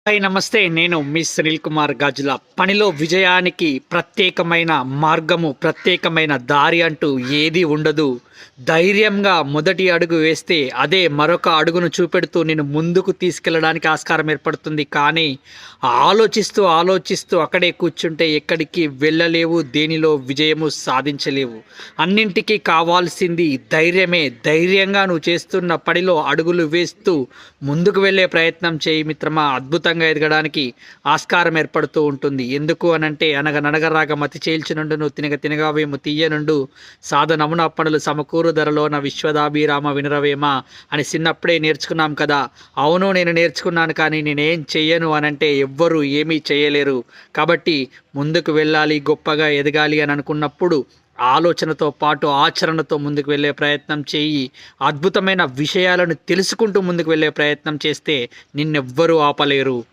Hi నమస్తే. నేను మీ సునీల్ కుమార్ గాజుల. పనిలో విజయానికి ప్రత్యేకమైన మార్గము, ప్రత్యేకమైన దారి అంటూ ఏది ఉండదు. ధైర్యంగా మొదటి అడుగు వేస్తే అదే మరొక అడుగును చూపెడుతూ నిన్ను ముందుకు తీసుకెళ్ళడానికి ఆస్కారం ఏర్పడుతుంది. కానీ ఆలోచిస్తూ అక్కడే కూర్చుంటే ఎక్కడికి వెళ్ళలేవు. దేనిలో విజయము సాధించలేవు. అన్నింటికీ కావాల్సింది ధైర్యమే. ధైర్యంగా నువ్వు చేస్తున్న పనిలో అడుగులు వేస్తూ ముందుకు వెళ్ళే ప్రయత్నం చేయి మిత్రమా. అద్భుతంగా ఎదగడానికి ఆస్కారం ఏర్పడుతూ ఉంటుంది. ఎందుకు అనంటే అనగనగరాగ మతి చేల్చునుండును, తినగ తినగావేము తీయనుండు, సాధనమున పనులు సమకూరు ధరలోన విశ్వదాభిరామ వినురవేమ అని చిన్నప్పుడే నేర్చుకున్నాం కదా. అవును, నేను నేర్చుకున్నాను. కానీ నేనేం చెయ్యను అనంటే ఎవ్వరూ ఏమీ చేయలేరు. కాబట్టి ముందుకు వెళ్ళాలి, గొప్పగా ఎదగాలి అని అనుకున్నప్పుడు ఆలోచనతో పాటు ఆచరణతో ముందుకు వెళ్ళే ప్రయత్నం చేయి. అద్భుతమైన విషయాలను తెలుసుకుంటూ ముందుకు వెళ్ళే ప్రయత్నం చేస్తే నిన్నెవ్వరూ ఆపలేరు.